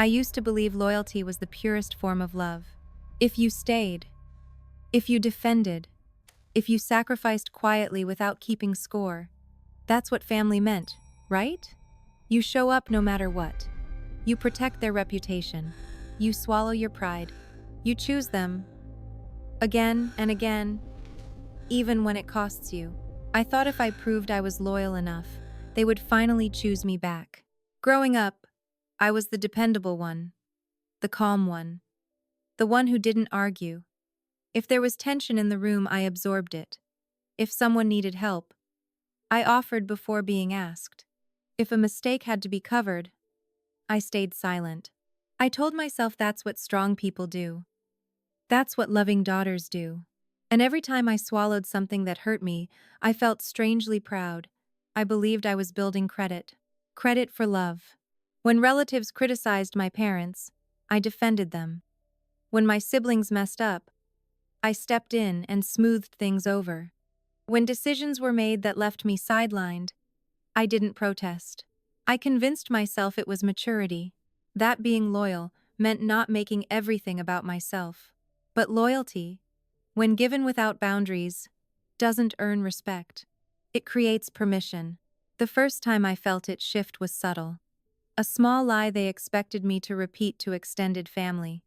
I used to believe loyalty was the purest form of love. If you stayed, if you defended, if you sacrificed quietly without keeping score, that's what family meant, right? You show up no matter what. You protect their reputation. You swallow your pride. You choose them again and again, even when it costs you. I thought if I proved I was loyal enough, they would finally choose me back. Growing up, I was the dependable one, the calm one, the one who didn't argue. If there was tension in the room, I absorbed it. If someone needed help, I offered before being asked. If a mistake had to be covered, I stayed silent. I told myself that's what strong people do. That's what loving daughters do. And every time I swallowed something that hurt me, I felt strangely proud. I believed I was building credit. Credit for love. When relatives criticized my parents, I defended them. When my siblings messed up, I stepped in and smoothed things over. When decisions were made that left me sidelined, I didn't protest. I convinced myself it was maturity. That being loyal meant not making everything about myself. But loyalty, when given without boundaries, doesn't earn respect. It creates permission. The first time I felt it shift was subtle. A small lie they expected me to repeat to extended family.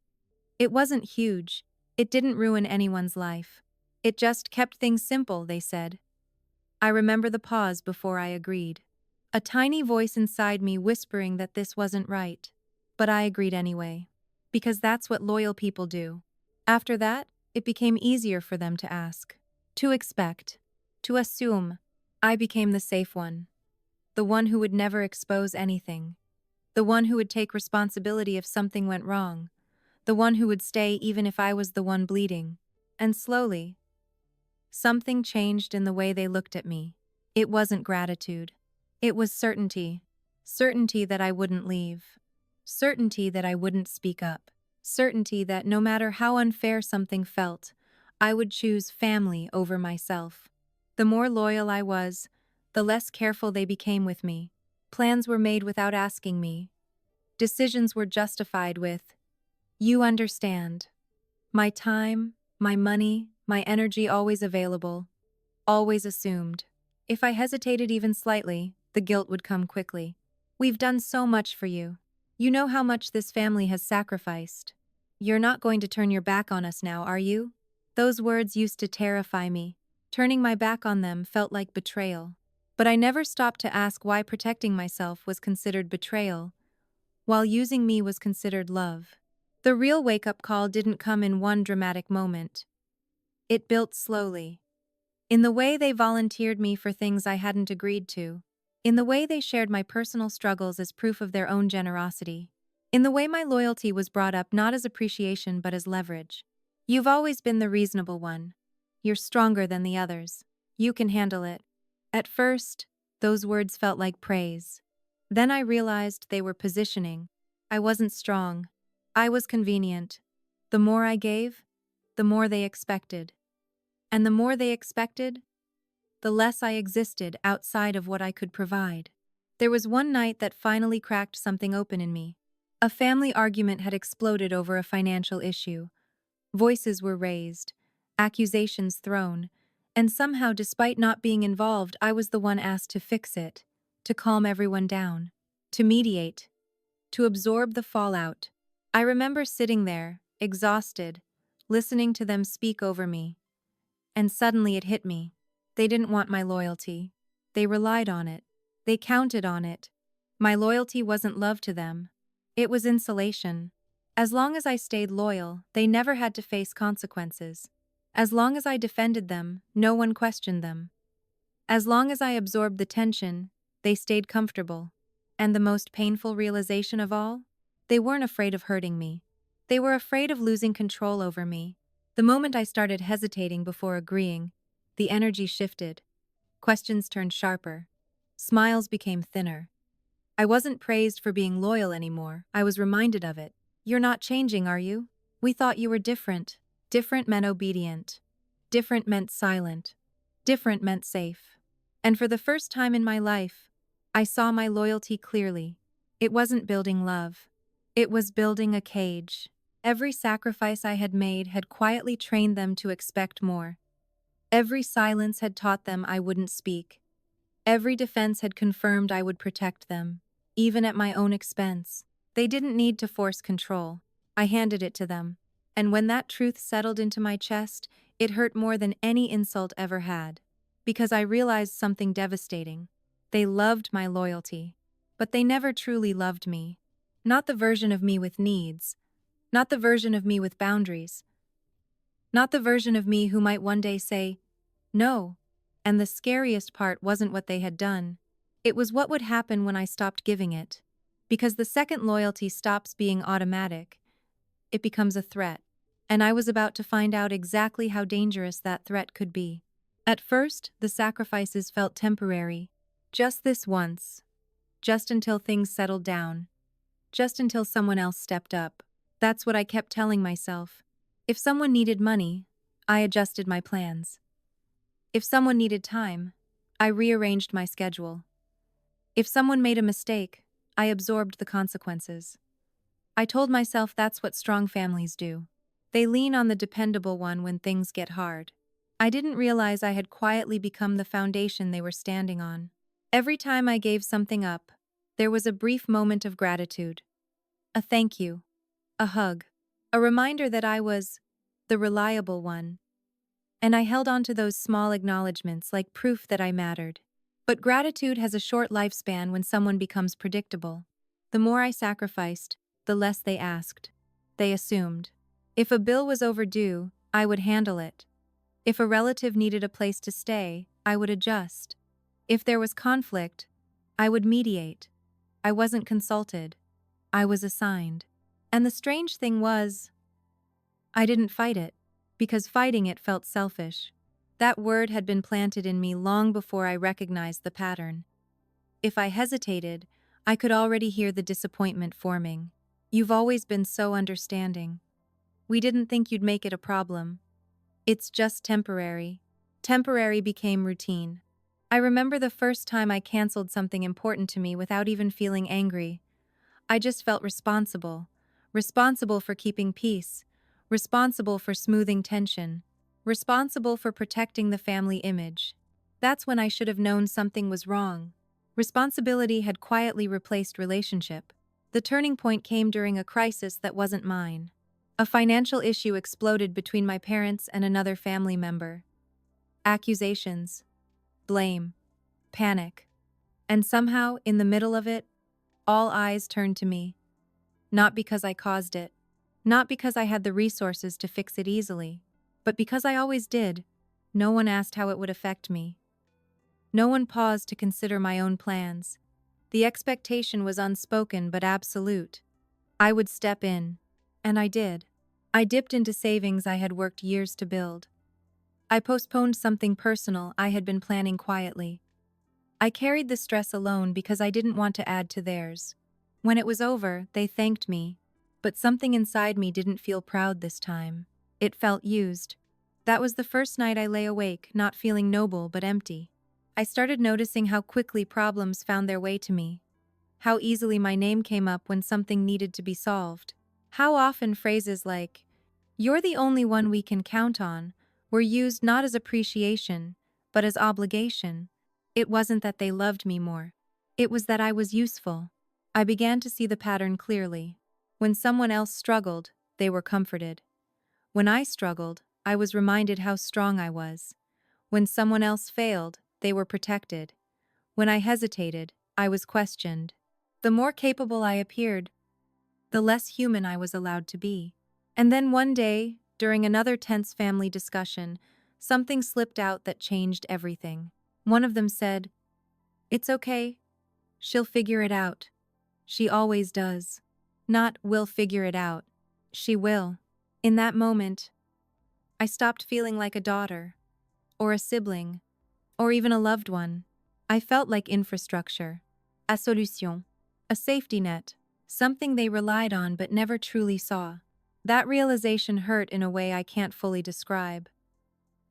It wasn't huge. It didn't ruin anyone's life. It just kept things simple, they said. I remember the pause before I agreed. A tiny voice inside me whispering that this wasn't right. But I agreed anyway. Because that's what loyal people do. After that, it became easier for them to ask, to expect, to assume. I became the safe one. The one who would never expose anything. The one who would take responsibility if something went wrong. The one who would stay even if I was the one bleeding. And slowly, something changed in the way they looked at me. It wasn't gratitude. It was certainty. Certainty that I wouldn't leave. Certainty that I wouldn't speak up. Certainty that no matter how unfair something felt, I would choose family over myself. The more loyal I was, the less careful they became with me. Plans were made without asking me. Decisions were justified with, "You understand." My time, my money, my energy always available, always assumed. If I hesitated even slightly, the guilt would come quickly. "We've done so much for you. You know how much this family has sacrificed. You're not going to turn your back on us now, are you?" Those words used to terrify me. Turning my back on them felt like betrayal. But I never stopped to ask why protecting myself was considered betrayal, while using me was considered love. The real wake-up call didn't come in one dramatic moment. It built slowly. In the way they volunteered me for things I hadn't agreed to. In the way they shared my personal struggles as proof of their own generosity. In the way my loyalty was brought up not as appreciation but as leverage. "You've always been the reasonable one. You're stronger than the others. You can handle it." At first, those words felt like praise. Then I realized they were positioning. I wasn't strong. I was convenient. The more I gave, the more they expected. And the more they expected, the less I existed outside of what I could provide. There was one night that finally cracked something open in me. A family argument had exploded over a financial issue. Voices were raised, accusations thrown, and somehow, despite not being involved, I was the one asked to fix it, to calm everyone down, to mediate, to absorb the fallout. I remember sitting there, exhausted, listening to them speak over me. And suddenly it hit me. They didn't want my loyalty. They relied on it. They counted on it. My loyalty wasn't love to them. It was insulation. As long as I stayed loyal, they never had to face consequences. As long as I defended them, no one questioned them. As long as I absorbed the tension, they stayed comfortable. And the most painful realization of all? They weren't afraid of hurting me. They were afraid of losing control over me. The moment I started hesitating before agreeing, the energy shifted. Questions turned sharper. Smiles became thinner. I wasn't praised for being loyal anymore. I was reminded of it. "You're not changing, are you? We thought you were different." Different meant obedient. Different meant silent. Different meant safe. And for the first time in my life, I saw my loyalty clearly. It wasn't building love. It was building a cage. Every sacrifice I had made had quietly trained them to expect more. Every silence had taught them I wouldn't speak. Every defense had confirmed I would protect them, even at my own expense. They didn't need to force control. I handed it to them. And when that truth settled into my chest, it hurt more than any insult ever had. Because I realized something devastating. They loved my loyalty. But they never truly loved me. Not the version of me with needs. Not the version of me with boundaries. Not the version of me who might one day say, no. And the scariest part wasn't what they had done. It was what would happen when I stopped giving it. Because the second loyalty stops being automatic. It becomes a threat. And I was about to find out exactly how dangerous that threat could be. At first, the sacrifices felt temporary. Just this once. Just until things settled down. Just until someone else stepped up. That's what I kept telling myself. If someone needed money, I adjusted my plans. If someone needed time, I rearranged my schedule. If someone made a mistake, I absorbed the consequences. I told myself that's what strong families do. They lean on the dependable one when things get hard. I didn't realize I had quietly become the foundation they were standing on. Every time I gave something up, there was a brief moment of gratitude. A thank you. A hug. A reminder that I was the reliable one. And I held on to those small acknowledgments like proof that I mattered. But gratitude has a short lifespan when someone becomes predictable. The more I sacrificed, the less they asked. They assumed. If a bill was overdue, I would handle it. If a relative needed a place to stay, I would adjust. If there was conflict, I would mediate. I wasn't consulted. I was assigned. And the strange thing was, I didn't fight it, because fighting it felt selfish. That word had been planted in me long before I recognized the pattern. If I hesitated, I could already hear the disappointment forming. You've always been so understanding. We didn't think you'd make it a problem. It's just temporary. Temporary became routine. I remember the first time I canceled something important to me without even feeling angry. I just felt responsible. Responsible for keeping peace. Responsible for smoothing tension. Responsible for protecting the family image. That's when I should have known something was wrong. Responsibility had quietly replaced relationship. The turning point came during a crisis that wasn't mine. A financial issue exploded between my parents and another family member. Accusations. Blame. Panic. And somehow, in the middle of it, all eyes turned to me. Not because I caused it. Not because I had the resources to fix it easily. But because I always did. No one asked how it would affect me. No one paused to consider my own plans. The expectation was unspoken but absolute. I would step in. And I did. I dipped into savings I had worked years to build. I postponed something personal I had been planning quietly. I carried the stress alone because I didn't want to add to theirs. When it was over, they thanked me. But something inside me didn't feel proud this time. It felt used. That was the first night I lay awake, not feeling noble but empty. I started noticing how quickly problems found their way to me. How easily my name came up when something needed to be solved. How often phrases like, "You're the only one we can count on," were used not as appreciation, but as obligation. It wasn't that they loved me more. It was that I was useful. I began to see the pattern clearly. When someone else struggled, they were comforted. When I struggled, I was reminded how strong I was. When someone else failed, they were protected. When I hesitated, I was questioned. The more capable I appeared, the less human I was allowed to be. And then one day, during another tense family discussion, something slipped out that changed everything. One of them said, "It's okay. She'll figure it out. She always does." Not, "We'll figure it out." She will. In that moment, I stopped feeling like a daughter, or a sibling, or even a loved one. I felt like infrastructure, a solution, a safety net, something they relied on but never truly saw. That realization hurt in a way I can't fully describe.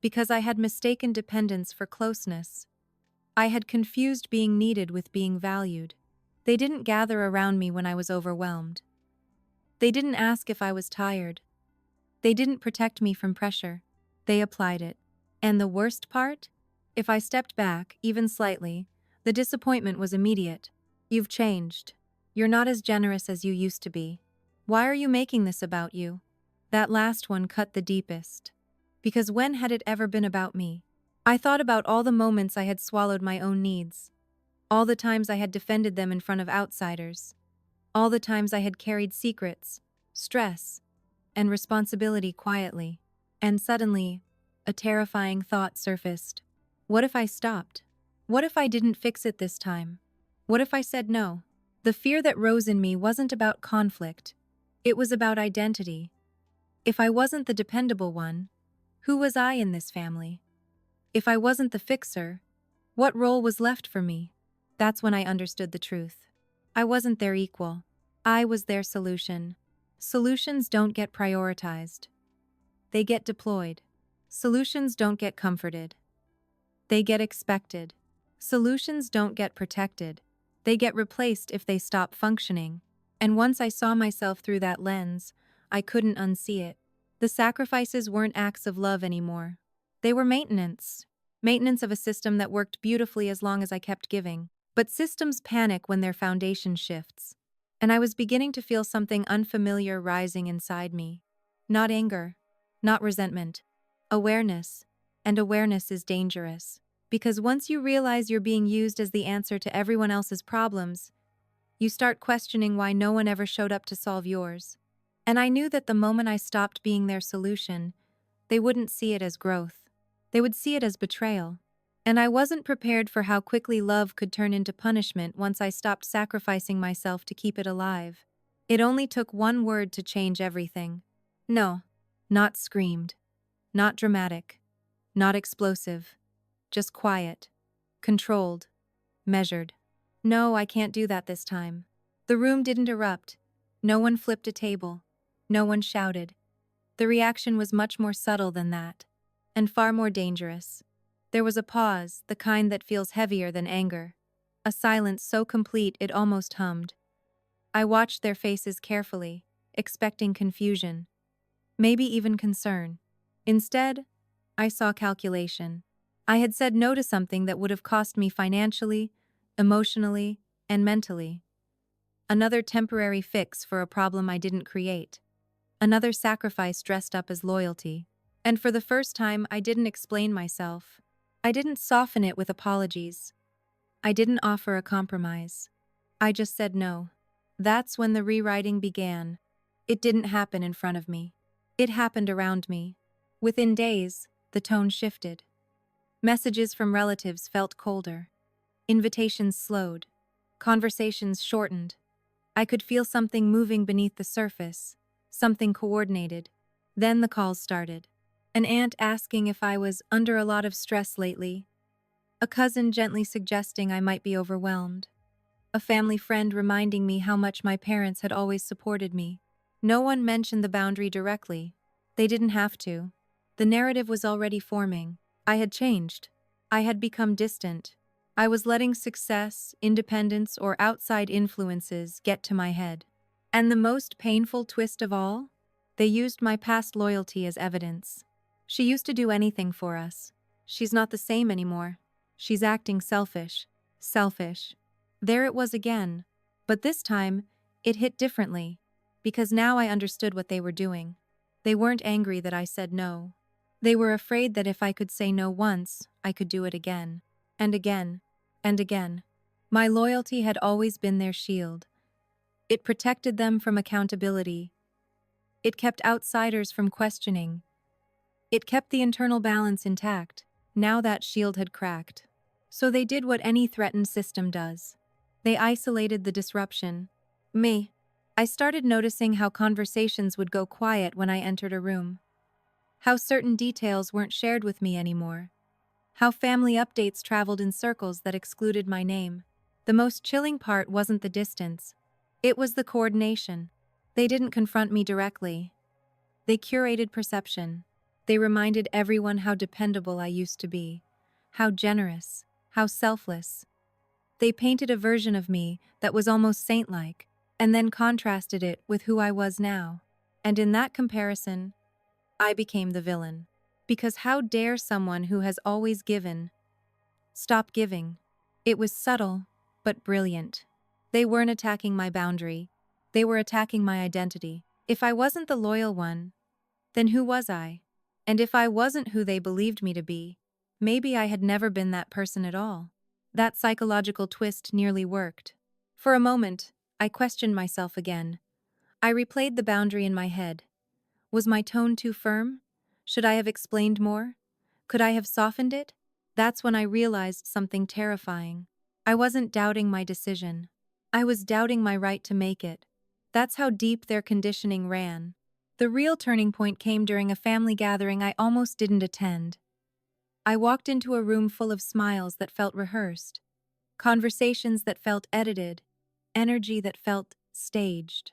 Because I had mistaken dependence for closeness. I had confused being needed with being valued. They didn't gather around me when I was overwhelmed. They didn't ask if I was tired. They didn't protect me from pressure. They applied it. And the worst part? If I stepped back, even slightly, the disappointment was immediate. You've changed. You're not as generous as you used to be. Why are you making this about you? That last one cut the deepest. Because when had it ever been about me? I thought about all the moments I had swallowed my own needs. All the times I had defended them in front of outsiders. All the times I had carried secrets, stress, and responsibility quietly. And suddenly, a terrifying thought surfaced. What if I stopped? What if I didn't fix it this time? What if I said no? The fear that rose in me wasn't about conflict. It was about identity. If I wasn't the dependable one, who was I in this family? If I wasn't the fixer, what role was left for me? That's when I understood the truth. I wasn't their equal. I was their solution. Solutions don't get prioritized. They get deployed. Solutions don't get comforted. They get expected. Solutions don't get protected. They get replaced if they stop functioning. And once I saw myself through that lens, I couldn't unsee it. The sacrifices weren't acts of love anymore. They were maintenance. Maintenance of a system that worked beautifully as long as I kept giving. But systems panic when their foundation shifts. And I was beginning to feel something unfamiliar rising inside me. Not anger, not resentment. Awareness. And awareness is dangerous. Because once you realize you're being used as the answer to everyone else's problems, you start questioning why no one ever showed up to solve yours. And I knew that the moment I stopped being their solution, they wouldn't see it as growth. They would see it as betrayal. And I wasn't prepared for how quickly love could turn into punishment once I stopped sacrificing myself to keep it alive. It only took one word to change everything. No, not screamed, not dramatic, not explosive, just quiet, controlled, measured. No, I can't do that this time. The room didn't erupt. No one flipped a table. No one shouted. The reaction was much more subtle than that, and far more dangerous. There was a pause, the kind that feels heavier than anger. A silence so complete it almost hummed. I watched their faces carefully, expecting confusion, maybe even concern. Instead, I saw calculation. I had said no to something that would have cost me financially, emotionally, and mentally. Another temporary fix for a problem I didn't create. Another sacrifice dressed up as loyalty. And for the first time, I didn't explain myself. I didn't soften it with apologies. I didn't offer a compromise. I just said no. That's when the rewriting began. It didn't happen in front of me. It happened around me. Within days, the tone shifted. Messages from relatives felt colder. Invitations slowed. Conversations shortened. I could feel something moving beneath the surface, something coordinated. Then the calls started. An aunt asking if I was under a lot of stress lately. A cousin gently suggesting I might be overwhelmed. A family friend reminding me how much my parents had always supported me. No one mentioned the boundary directly. They didn't have to. The narrative was already forming. I had changed. I had become distant. I was letting success, independence, or outside influences get to my head. And the most painful twist of all? They used my past loyalty as evidence. She used to do anything for us. She's not the same anymore. She's acting selfish. Selfish. There it was again. But this time, it hit differently. Because now I understood what they were doing. They weren't angry that I said no. They were afraid that if I could say no once, I could do it again. And again. And again. My loyalty had always been their shield. It protected them from accountability. It kept outsiders from questioning. It kept the internal balance intact. Now that shield had cracked. So they did what any threatened system does. They isolated the disruption. Me. I started noticing how conversations would go quiet when I entered a room. How certain details weren't shared with me anymore. How family updates traveled in circles that excluded my name. The most chilling part wasn't the distance. It was the coordination. They didn't confront me directly. They curated perception. They reminded everyone how dependable I used to be. How generous. How selfless. They painted a version of me that was almost saint-like. and then contrasted it with who I was now. And in that comparison, I became the villain. Because how dare someone who has always given stop giving? It was subtle, but brilliant. They weren't attacking my boundary. They were attacking my identity. If I wasn't the loyal one, then who was I? And if I wasn't who they believed me to be, maybe I had never been that person at all. That psychological twist nearly worked. For a moment, I questioned myself again. I replayed the boundary in my head. Was my tone too firm? Should I have explained more? Could I have softened it? That's when I realized something terrifying. I wasn't doubting my decision. I was doubting my right to make it. That's how deep their conditioning ran. The real turning point came during a family gathering I almost didn't attend. I walked into a room full of smiles that felt rehearsed, conversations that felt edited, energy that felt staged.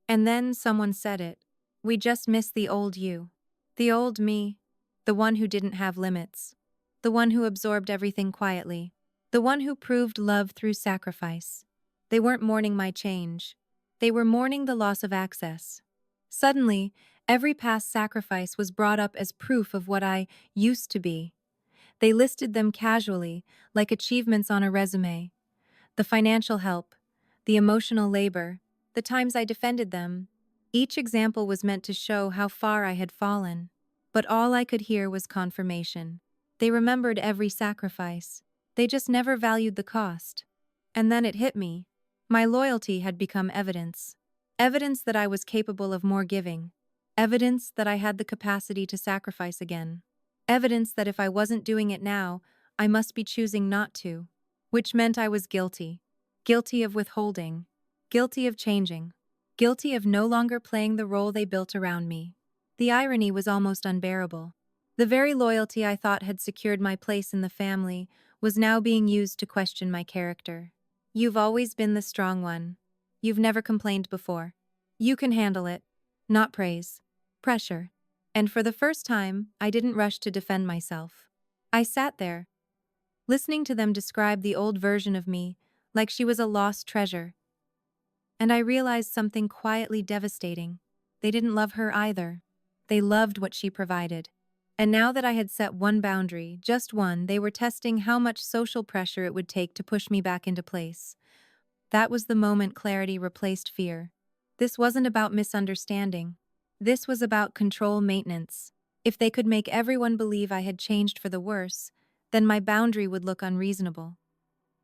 And then someone said it. We just miss the old you. The old me. The one who didn't have limits. The one who absorbed everything quietly. The one who proved love through sacrifice. They weren't mourning my change. They were mourning the loss of access. Suddenly, every past sacrifice was brought up as proof of what I used to be. They listed them casually, like achievements on a resume. The financial help, the emotional labor, the times I defended them. Each example was meant to show how far I had fallen. But all I could hear was confirmation. They remembered every sacrifice. They just never valued the cost. And then it hit me. My loyalty had become evidence. Evidence that I was capable of more giving. Evidence that I had the capacity to sacrifice again. Evidence that if I wasn't doing it now, I must be choosing not to. Which meant I was guilty. Guilty of withholding. Guilty of changing. Guilty of no longer playing the role they built around me. The irony was almost unbearable. The very loyalty I thought had secured my place in the family was now being used to question my character. You've always been the strong one. You've never complained before. You can handle it. Not praise. Pressure. And for the first time, I didn't rush to defend myself. I sat there, listening to them describe the old version of me like she was a lost treasure. And I realized something quietly devastating. They didn't love her either. They loved what she provided. And now that I had set one boundary, just one, they were testing how much social pressure it would take to push me back into place. That was the moment clarity replaced fear. This wasn't about misunderstanding. This was about control maintenance. If they could make everyone believe I had changed for the worse, then my boundary would look unreasonable.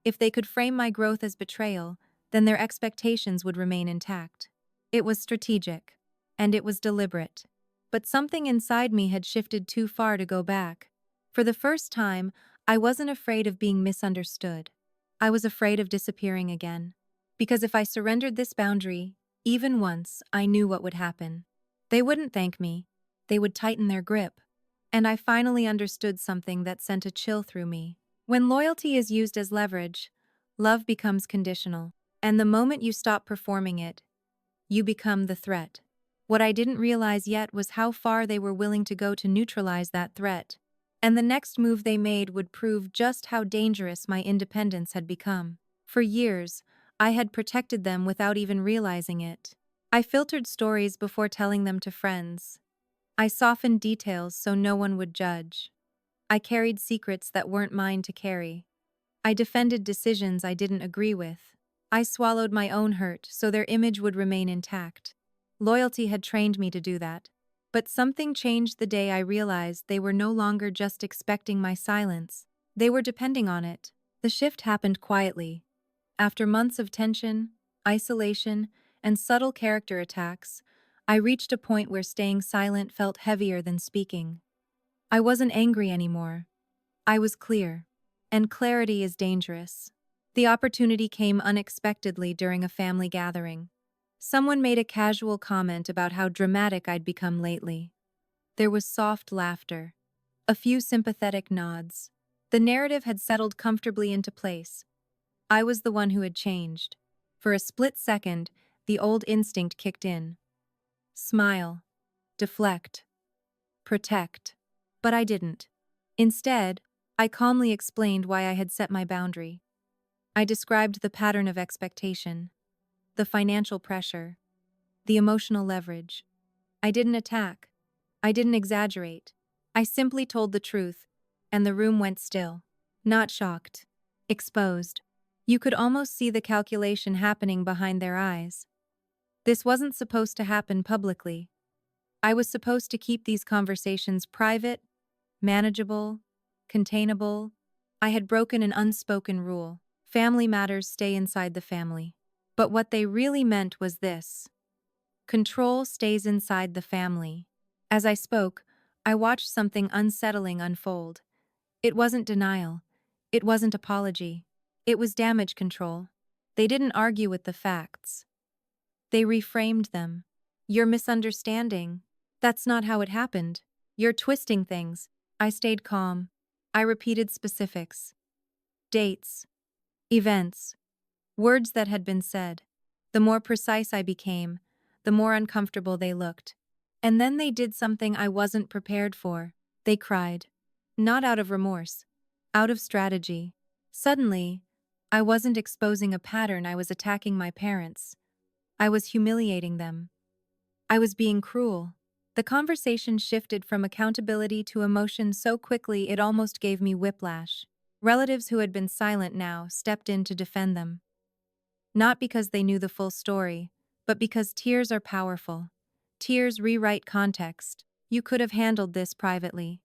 If they could frame my growth as betrayal, then their expectations would remain intact. It was strategic, and it was deliberate. But something inside me had shifted too far to go back. For the first time, I wasn't afraid of being misunderstood. I was afraid of disappearing again. Because if I surrendered this boundary, even once, I knew what would happen. They wouldn't thank me. They would tighten their grip. And I finally understood something that sent a chill through me. When loyalty is used as leverage, love becomes conditional. And the moment you stop performing it, you become the threat. What I didn't realize yet was how far they were willing to go to neutralize that threat. And the next move they made would prove just how dangerous my independence had become. For years, I had protected them without even realizing it. I filtered stories before telling them to friends. I softened details so no one would judge. I carried secrets that weren't mine to carry. I defended decisions I didn't agree with. I swallowed my own hurt so their image would remain intact. Loyalty had trained me to do that. But something changed the day I realized they were no longer just expecting my silence. They were depending on it. The shift happened quietly. After months of tension, isolation, and subtle character attacks, I reached a point where staying silent felt heavier than speaking. I wasn't angry anymore. I was clear. And clarity is dangerous. The opportunity came unexpectedly during a family gathering. Someone made a casual comment about how dramatic I'd become lately. There was soft laughter, a few sympathetic nods. The narrative had settled comfortably into place. I was the one who had changed. For a split second, the old instinct kicked in. Smile, deflect, protect. But I didn't. Instead, I calmly explained why I had set my boundary. I described the pattern of expectation. the financial pressure, the emotional leverage. I didn't attack. I didn't exaggerate. I simply told the truth, and the room went still. Not shocked. Exposed. You could almost see the calculation happening behind their eyes. This wasn't supposed to happen publicly. I was supposed to keep these conversations private, manageable, containable. I had broken an unspoken rule. Family matters stay inside the family. But what they really meant was this: control stays inside the family. As I spoke, I watched something unsettling unfold. It wasn't denial. It wasn't apology. It was damage control. They didn't argue with the facts. They reframed them. You're misunderstanding. That's not how it happened. You're twisting things. I stayed calm. I repeated specifics. Dates. Events. Words that had been said. The more precise I became, the more uncomfortable they looked. And then they did something I wasn't prepared for. They cried. Not out of remorse. Out of strategy. Suddenly, I wasn't exposing a pattern, I was attacking my parents. I was humiliating them. I was being cruel. The conversation shifted from accountability to emotion so quickly it almost gave me whiplash. Relatives who had been silent now stepped in to defend them. Not because they knew the full story, but because tears are powerful. Tears rewrite context. You could have handled this privately.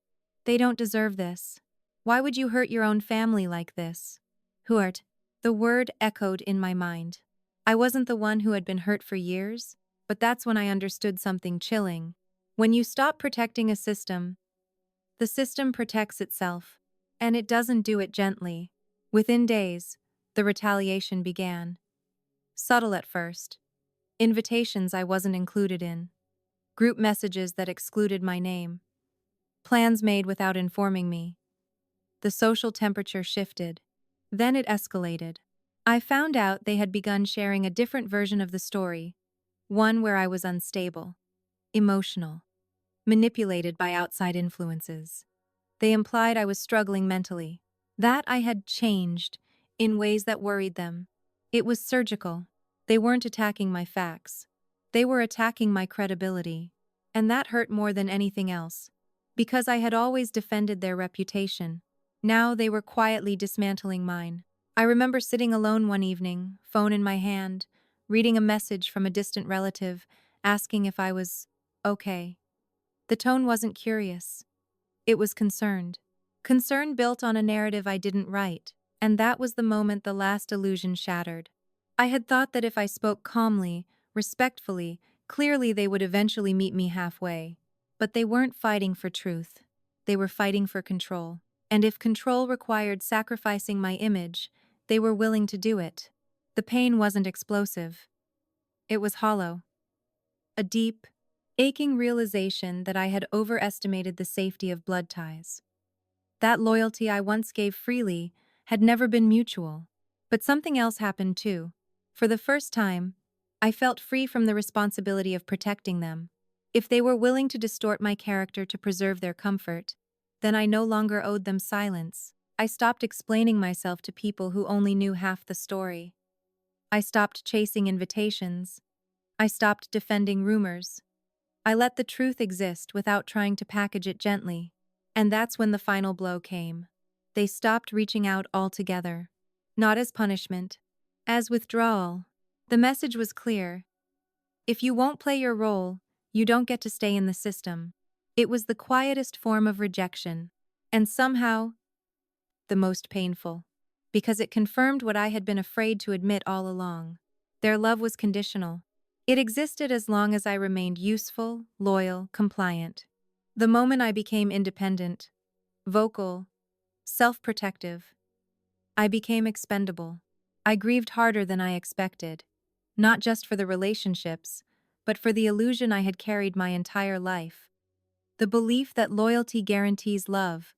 They don't deserve this. Why would you hurt your own family like this? Hurt. The word echoed in my mind. I wasn't the one who had been hurt for years, but that's when I understood something chilling. When you stop protecting a system, the system protects itself, and it doesn't do it gently. Within days, the retaliation began. Subtle at first. Invitations I wasn't included in. Group messages that excluded my name. Plans made without informing me. The social temperature shifted. Then it escalated. I found out they had begun sharing a different version of the story, one where I was unstable, emotional, manipulated by outside influences. They implied I was struggling mentally, that I had changed in ways that worried them. It was surgical. They weren't attacking my facts. They were attacking my credibility. And that hurt more than anything else, because I had always defended their reputation. Now they were quietly dismantling mine. I remember sitting alone one evening, phone in my hand, reading a message from a distant relative, asking if I was okay. The tone wasn't curious. It was concerned. Concern built on a narrative I didn't write, and that was the moment the last illusion shattered. I had thought that if I spoke calmly, respectfully, clearly they would eventually meet me halfway. But they weren't fighting for truth. They were fighting for control. And if control required sacrificing my image, they were willing to do it. The pain wasn't explosive. It was hollow. A deep, aching realization that I had overestimated the safety of blood ties. That loyalty I once gave freely had never been mutual. But something else happened too. For the first time, I felt free from the responsibility of protecting them. If they were willing to distort my character to preserve their comfort, then I no longer owed them silence. I stopped explaining myself to people who only knew half the story. I stopped chasing invitations. I stopped defending rumors. I let the truth exist without trying to package it gently. And that's when the final blow came. They stopped reaching out altogether. Not as punishment, as withdrawal. The message was clear. If you won't play your role, you don't get to stay in the system. It was the quietest form of rejection, and somehow, the most painful, because it confirmed what I had been afraid to admit all along. Their love was conditional. It existed as long as I remained useful, loyal, compliant. The moment I became independent, vocal, self-protective, I became expendable. I grieved harder than I expected, not just for the relationships, but for the illusion I had carried my entire life. The belief that loyalty guarantees love,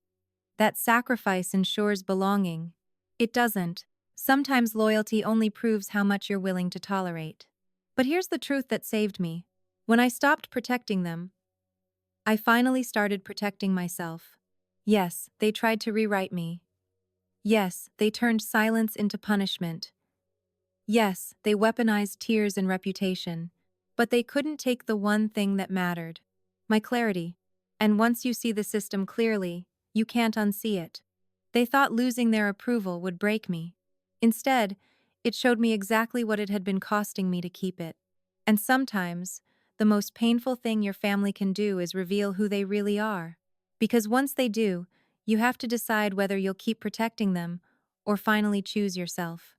that sacrifice ensures belonging. It doesn't. Sometimes loyalty only proves how much you're willing to tolerate. But here's the truth that saved me. When I stopped protecting them, I finally started protecting myself. Yes, they tried to rewrite me. Yes, they turned silence into punishment. Yes, they weaponized tears and reputation, but they couldn't take the one thing that mattered: my clarity. And once you see the system clearly, you can't unsee it. They thought losing their approval would break me. Instead, it showed me exactly what it had been costing me to keep it. And sometimes, the most painful thing your family can do is reveal who they really are. Because once they do, you have to decide whether you'll keep protecting them or finally choose yourself.